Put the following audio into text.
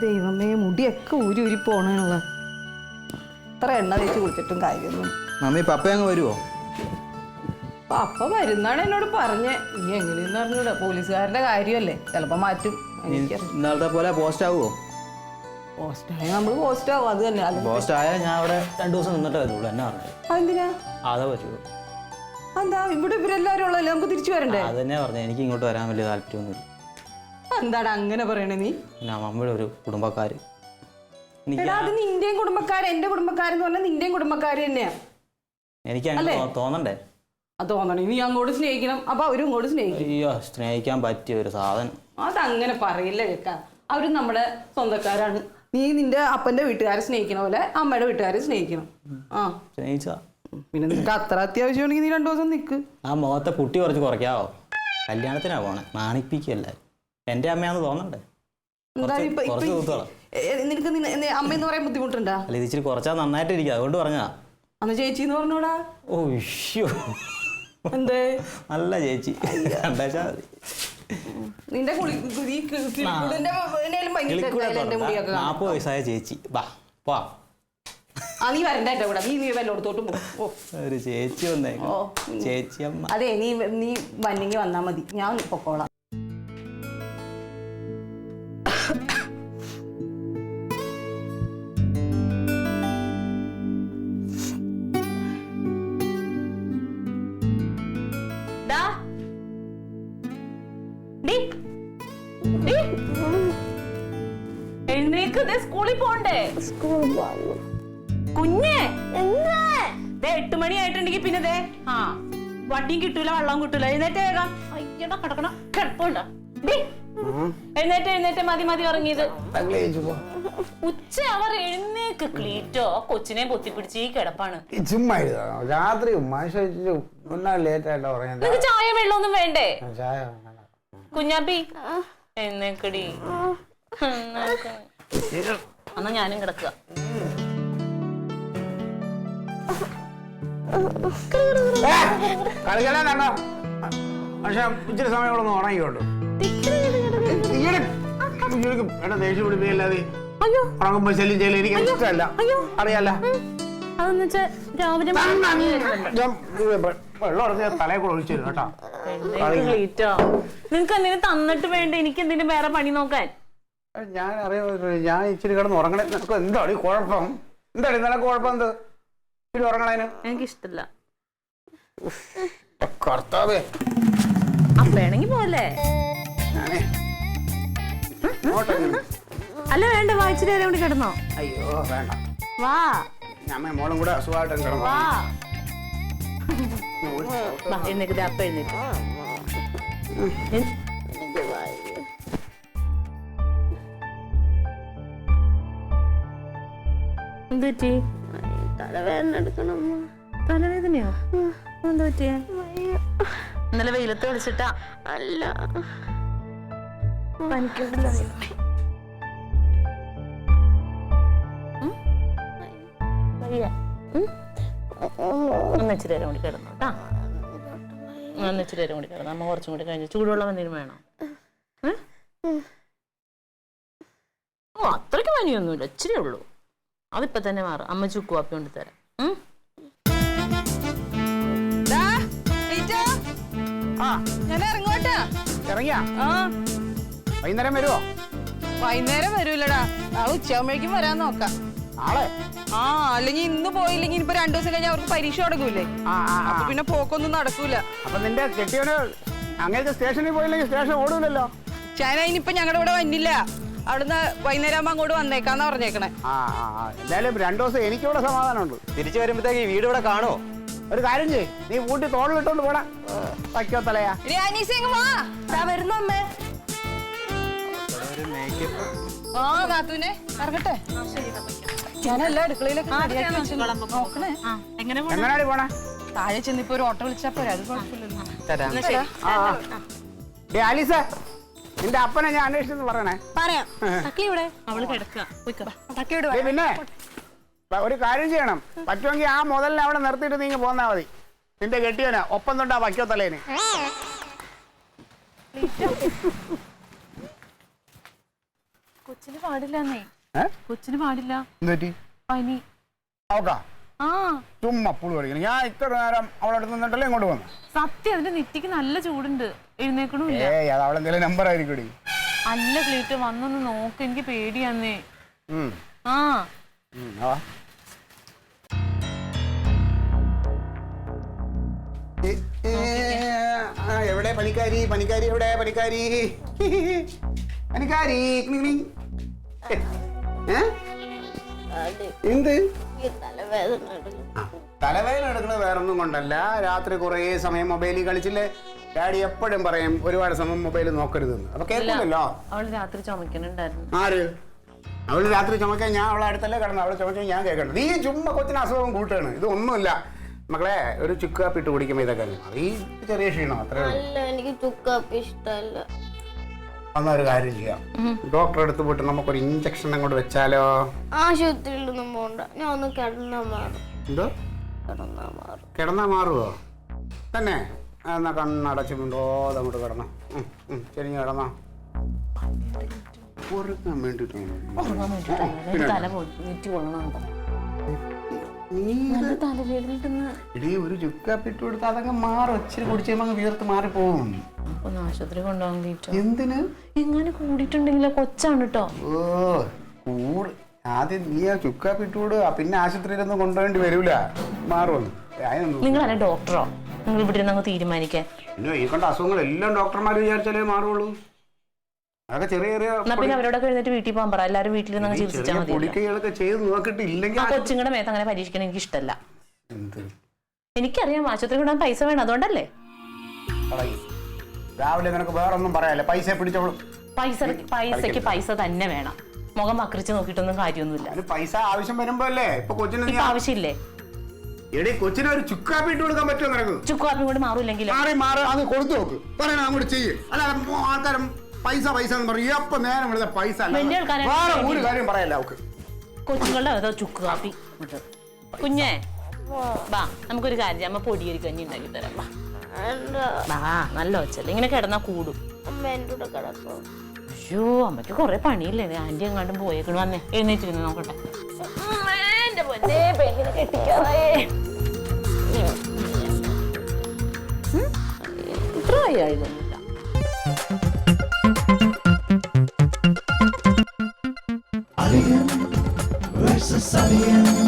ദൈവമേ മുടിയൊക്കെ ഊരി ഊരി പോണുള്ള ഇത്ര എണ്ണ തേച്ച് കുളിച്ചിട്ടും കാര്യമൊന്നും. മമ്മി പപ്പ അങ്ങ് വരുവോ? പപ്പ വരുന്നാണ് എന്നോട് പറഞ്ഞേ. ഇനി എങ്ങനെയെന്ന് അറിഞ്ഞൂടാ, പോലീസുകാരുടെ കാര്യമല്ലേ, ചിലപ്പോ മാറ്റും. ഇന്നാളത്തെ പോലെ പോസ്റ്റ് ആവുമോ? പോസ്റ്റായ നമ്മള് പോസ്റ്റ് ആവും, അത് തന്നെ. പോസ്റ്റ് ആയാൽ ഞാൻ അവിടെ 2 ദിവസം നിന്നിട്ടേ വരുള്ളൂ. എന്നാ പറഞ്ഞത്? അതെന്തിനാ? അതാ പറ്റുള്ളൂ. എന്താ ഇവിടെ ഇവരെല്ലാരും ഉള്ളല്ലേ, നമുക്ക് തിരിച്ചു വരണ്ടേ? അത് തന്നെയാ പറഞ്ഞത്, എനിക്ക് ഇങ്ങോട്ട് വരാൻ വലിയ താല്പര്യമൊന്നുമില്ല. എന്താടാ അങ്ങനെ പറയണേ നീ? പിന്നെ മമ്മിയുടെ ഒരു കുടുംബക്കാര്. അത് നിന്റെയും കുടുംബക്കാര്, എന്റെ കുടുംബക്കാരെന്ന് പറഞ്ഞാൽ നിന്റെയും കുടുംബക്കാര് തന്നെയാ. എനിക്ക് അങ്ങനെ തോന്നണ്ടേ? അത് തോന്നണേ, നീ അങ്ങോട്ട് സ്നേഹിക്കണം, അപ്പൊ അവരും ഇങ്ങോട്ട് സ്നേഹിക്കും. അയ്യോ, സ്നേഹിക്കാൻ പറ്റിയ ഒരു സാധനം. അതങ്ങനെ പറയില്ല കേൾക്കാ, അവരും നമ്മുടെ സ്വന്തക്കാരാണ്. നീ നിന്റെ അപ്പന്റെ വീട്ടുകാരെ സ്നേഹിക്കണ പോലെ അമ്മയുടെ വീട്ടുകാരെ സ്നേഹിക്കണം. ആ സ്നേഹിച്ചാ പിന്നെ നിനക്ക് അത്ര അത്യാവശ്യമാണെങ്കിൽ നീ 2 ദിവസം നിൽക്ക്. ആ മുഖത്തെ പുട്ടി കുറച്ച് കുറയ്ക്കാവോ? കല്യാണത്തിനാ പോണേ, നാണിപ്പിക്കല്ലേ. എന്റെ അമ്മയാന്ന് തോന്നണ്ടേ? നിനക്ക് അമ്മയെന്ന് പറയാൻ ബുദ്ധിമുട്ടുണ്ടാ? അല്ല, ഇത് ഇച്ചിരി കുറച്ചാ നന്നായിട്ടിരിക്കും, അതുകൊണ്ട് പറഞ്ഞാ. അന്ന് ചേച്ചിന്ന് പറഞ്ഞോടാ. ഓ എന്തേ നല്ല ചേച്ചി കണ്ടാച്ചാ മതി. നിന്റെ 40 വയസ്സായ ചേച്ചി. ബാ പോ. നീ വരണ്ട എന്റെ കൂടെ, നീ വല്ലോടത്തോട്ടും പോ. ഒരു ചേച്ചി വന്നേക്കോ, ചേച്ചി അമ്മ. അതെ, നീ വന്നെങ്കിൽ വന്നാ മതി, ഞാൻ പൊക്കോളാം. സ്കൂളിൽ പോണ്ടേ? കുഞ്ഞേ 8 മണിയായിട്ടുണ്ടെങ്കിൽ പിന്നെ വട്ടിയും കിട്ടൂല, വെള്ളവും കിട്ടൂല. എഴുന്നേറ്റ് വേഗം. അയ്യടാ കിടക്കണം, കിടപ്പുണ്ടോ? എഴുന്നേറ്റ് മതി ഉറങ്ങിയത്. ഉച്ച അവർ എഴുന്നേക്ക് ക്ലീറ്റോ. കൊച്ചിനെ പൊത്തിപ്പിടിച്ച് ഈ കിടപ്പാണ്. രാത്രി നിനക്ക് ചായ വെള്ളമൊന്നും വേണ്ടേ? കുഞ്ഞാപ്പി എഴുന്നേക്കടി. എന്നാ ഞാനും കിടക്കുക. കളിക്കലാണോ? പക്ഷെ ഇച്ചിരി സമയം ഇവിടെ നിന്ന് ഉറങ്ങിക്കോട്ടു. ദേഷ്യം പിടിപ്പിക്കല്ലാതെ ഉറങ്ങുമ്പോ ശല്യം ചെയ്യല എനിക്ക് ഇഷ്ടമല്ല, അറിയാല. വെള്ളം ഉറങ്ങിയ തലയെ കൂടെ ഒഴിച്ചു തരും കേട്ടോ. നിനക്ക് എന്തെങ്കിലും തന്നിട്ട് വേണ്ട എനിക്ക് എന്തെങ്കിലും വേറെ പണി നോക്കാൻ? ഞാൻ അറിയാം, ഞാൻ ഇച്ചിരി കിടന്ന് ഉറങ്ങണേ. നിനക്ക് എന്താണ് ഈ കുഴപ്പം? എന്താണ് നിനക്ക് കുഴപ്പം? എന്ത് ഇച്ചിരി ഉറങ്ങണേന്? എനിക്കിഷ്ടല്ല. കർത്താവേ, അപ്പേണെങ്കി പോലെ. അല്ല വേണ്ട, വായിച്ചിട്ട് വരെ കൂടി കിടന്നോ? അയ്യോ വേണ്ട, വാ. ഞാൻ മോളും കൂടെ അസുഖമായിട്ട് കിടന്നു. വാ എഴുന്നേക്ക്, അപ്പ എഴുന്നേക്ക്. എന്തുപറ്റി? തലവേദന എടുക്കണം. തലവേദനയോ? എന്താ പറ്റിയ? ഇന്നലെ വെയിലത്ത് വിളിച്ചിട്ടാ? അല്ല, പനിക്കണ്ടല്ലോ. ഒന്നിച്ചിരി നേരം കൂടി കിടന്നു കേട്ടാ. ഒന്നിച്ചിരി നേരം കൂടി കിടന്നു. അമ്മ കുറച്ചും കൂടി കഴിഞ്ഞു. ചൂടുവെള്ളം എന്തെങ്കിലും വേണോ? ഓ അത്രയ്ക്ക് പനിയൊന്നുമില്ല, ഇച്ചിരി ഉള്ളൂ. അതിപ്പോ തന്നെ മാറും. അമ്മ ചുക്ക് കാപ്പി കൊണ്ട് തരാം. ഞാൻ ഇറങ്ങോട്ടാ. ഇറങ്ങിയാ? വൈകുന്നേരം വരുവോ? വൈകുന്നേരം വരൂലടാ, നാളെ ഉച്ചയാകുമ്പോഴേക്കും വരാൻ നോക്കാം. നാളെ? അല്ലെങ്കിൽ ഇന്ന് പോയില്ലെങ്കിൽ ഇനിയിപ്പോ 2 ദിവസം കഴിഞ്ഞാൽ അവർക്ക് പരീക്ഷ തുടങ്ങൂലേ, അപ്പൊ പിന്നെ പോക്കൊന്നും നടക്കൂല. അപ്പൊ നിന്റെ കെട്ടിയവന് അങ്ങനത്തെ സ്റ്റേഷനിൽ പോയില്ലെങ്കിൽ സ്റ്റേഷൻ ഓടൂലല്ലോ. ചാന ഇനിയിപ്പോ ഞങ്ങളുടെ ഇവിടെ വന്നില്ല, അവിടുന്ന് വൈകുന്നേരം ആകുമ്പോ അങ്ങോട്ട് വന്നേക്കാന്നാ പറഞ്ഞേക്കണേ. എന്തായാലും 2 ദിവസം എനിക്കിവിടെ സമാധാനമുണ്ട്. തിരിച്ചു വരുമ്പോഴത്തേക്ക് ഈ വീട് ഇവിടെ കാണോ? ഒരു കാര്യം ചെയ്യ്, നീ കൂട്ടി തോളിലിട്ടോണ്ട് പോടാ. വയ്ക്കോ തലയാ വരുന്നമ്മേ. നാത്തൂനെ ഇറങ്ങട്ടെ. ഞാനെല്ലാം അടുക്കളയിലൊക്കെ നോക്കണേ. എങ്ങനെയാണ് പോണേ? താഴെ ചെന്നിപ്പോ ഒരു ഓട്ടോ വിളിച്ചാ പോരാ, അത് കുഴപ്പമില്ലല്ലോ. ആലീസ, നിന്റെ അപ്പനെ ഞാൻ അന്വേഷിച്ചെന്ന് പറയണേ. പറയാം. പിന്നെ ഒരു കാര്യം ചെയ്യണം, പറ്റുമെങ്കിൽ ആ മുതലിനെ അവിടെ നിർത്തിയിട്ട് നീങ്ങി പോന്നാ മതി. നിന്റെ കെട്ടിയവനാ ഒപ്പം തൊണ്ടാ വയ്ക്കോ തലേന്. കൊച്ചിന് പാടില്ലെന്നേ. ഏ? കൊച്ചിന് പാടില്ല. എന്ത് പറ്റി? പനി. അവക്കാ ആ ചുമ്മാ പുളി പഠിക്കണം. ഞാൻ ഇത്ര നേരം അവളടുത്ത് നിന്നിട്ടല്ലേ ഇങ്ങോട്ട് വന്നു. സത്യം അതിന്റെ നെറ്റിക്ക് നല്ല ചൂടുണ്ട്. എഴുന്നേക്കണമില്ല. ഏയ് അത് അവളെന്തെങ്കിലും നമ്പർ ആയിരിക്കും. അല്ല ക്ലീറ്റോ, വന്നൊന്ന് നോക്ക്, എനിക്ക് പേടിയാന്നേ. ആ എവിടെ പണിക്കാരി? പണിക്കാരി എവിടെ? പണിക്കാരി പണിക്കാരി എന്ത് തലവേദന എടുക്കണം. തലവേദന എടുക്കുന്നത് വേറൊന്നും കൊണ്ടല്ല. രാത്രി കുറേ സമയം മൊബൈലിൽ കളിച്ചില്ലേ? ഡാഡി എപ്പോഴും പറയും ഒരുപാട് സമയം മൊബൈൽ നോക്കരുതെന്ന്. അപ്പൊ കേൾക്കില്ലല്ലോ. അവള് രാത്രി ചുമക്കണുണ്ടായിരുന്നു. ആര്? അവള് രാത്രി ചുമക്കാൻ ഞാൻ അവളെ അടുത്തല്ലേ കിടന്നു. അവളെ ചുമക്കാൻ ഞാൻ കേൾക്കണം. നീ ചുമ്മാ കൊച്ചിന് അസുഖം കൂട്ടുകയാണ്. ഇതൊന്നുമില്ല മക്കളെ. ഒരു ചുക്ക് കാപ്പി ഇട്ട് കുടിക്കുമ്പോൾ ഇതൊക്കെ ഈ ചെറിയ ക്ഷീണം അത്രേ ഉള്ളൂ. അല്ല, എനിക്ക് ചുക്കാപ്പി ഇഷ്ടമല്ല. എന്നൊരു കാര്യം ചെയ്യാം, ഡോക്ടറെ അടുത്ത് പോയിട്ട് നമുക്കൊരു ഇഞ്ചക്ഷൻ അങ്ങോട്ട് വെച്ചാലോ? ആശുപത്രിയിലൊന്നും പോണ്ട, ഞാൻ ഒന്ന് കിടന്നാ മാറും. എന്തോ? കിടന്നാ മാറും. കിടന്നാ മാറുമോ തന്നെ? എന്നാ കണ്ണടച്ചുണ്ടോ അങ്ങോട്ട് കിടന്നോ. ചെരിഞ്ഞ് കിടന്നോ. ഉറങ്ങാൻ വേണ്ടിട്ടാണ്. തല നെറ്റി കൊള്ളണുണ്ടോ? ഇടീ ഒരു ചുക്കാപ്പി ഇട്ട് കൊടുത്താൽ അതങ്ങ് മാറും. ഇച്ചിരി കുടിച്ച് കഴിയുമ്പോൾ അങ്ങ് വീർത്ത് മാറിപ്പോവും. ഒന്ന് ആശുപത്രി കൊണ്ടുപോകാൻ തീറ്റ. എന്തിന്? എങ്ങനെ കൂടിയിട്ടുണ്ടെങ്കിലോ? കൊച്ചാണ് കേട്ടോ. ഓ കൂട്. ആദ്യം നീ ആ ചുക്കാപ്പി ഇട്ടുകൂട്, പിന്നെ ആശുപത്രിയിലൊന്നും കൊണ്ടുപോകേണ്ടി വരൂല. മാറുമെന്ന്. നിങ്ങളല്ലേ ഡോക്ടറോ? നിങ്ങൾ ഇവിടെ ഇരുന്ന് അങ്ങ് തീരുമാനിക്കാൻ. പിന്നെ ഈ കണ്ട അസുഖങ്ങളെല്ലാം ഡോക്ടർമാർ വിചാരിച്ചാലേ മാറുള്ളൂ. അതൊക്കെ ചെറിയ ചെറിയ പിന്നെ അവരോടൊക്കെ എഴുന്നേറ്റ് വീട്ടിൽ പോകാൻ പറ. എല്ലാവരും വീട്ടിൽ ചികിത്സിച്ചാൽ മതി. പൊടിക്കൈകളൊക്കെ ചെയ്ത് നോക്കിട്ട് ഇല്ലെങ്കിൽ ആ കൊച്ചുങ്ങളുടെ മേത്ത് അങ്ങനെ പരീക്ഷിക്കണം എനിക്ക് ഇഷ്ടമല്ല. എനിക്കറിയാം ആശുപത്രി കൊണ്ടാൻ പൈസ വേണം, അതുകൊണ്ടല്ലേ. രാവിലെ നിനക്ക് വേറൊന്നും പറയാല്ലേ? പൈസ പിടിച്ചോളൂ. പൈസക്ക് പൈസ തന്നെ വേണം. മുഖം വക്രിച്ച് നോക്കിയിട്ടൊന്നും കാര്യമൊന്നുമില്ല. പൈസ ആവശ്യം വരുമ്പോ അല്ലേ? ഇപ്പൊ കൊച്ചിന് ആവശ്യമില്ലേ? എടി കൊച്ചിന് ഒരു ചുക്കാപ്പി ഇട്ട് കൊടുക്കാൻ പറ്റുമോ നിനക്ക്? ചുക്കാപ്പി കൊണ്ട് മാറൂല്ലെങ്കിൽ മാറി അത് കൊടുത്തു നോക്ക്. പറയണ അങ്ങോട്ട് ചെയ്യ്. അല്ലാതെ ആൾക്കാരും പൈസ പൈസ എന്ന് പറയും. എപ്പോ നേരം വിളിച്ച പൈസ വേറെ ഒരു കാര്യം പറയല്ല അവക്ക്. കൊച്ചുങ്ങളുടെ അതോ ചുക്ക് കാപ്പി. കുഞ്ഞേ വാ, നമുക്കൊരു കാര്യം ചെയ്യാം. അമ്മ പൊടിയരി കഞ്ഞി ഉണ്ടാക്കി തരാം. വാ, നല്ല വെച്ചല്ലേ. ഇങ്ങനെ കിടന്നാ കൂടും. അയ്യോ, അമ്മയ്ക്ക് കൊറേ പണിയില്ലേ? ആന്റി എങ്ങാണ്ടും പോയേക്കണു. വന്നേ, എഴുന്നേറ്റിരുന്ന് നോക്കട്ടെ. ഇത്ര വയ്യായതൊന്നുമില്ല. Alien versus Alien.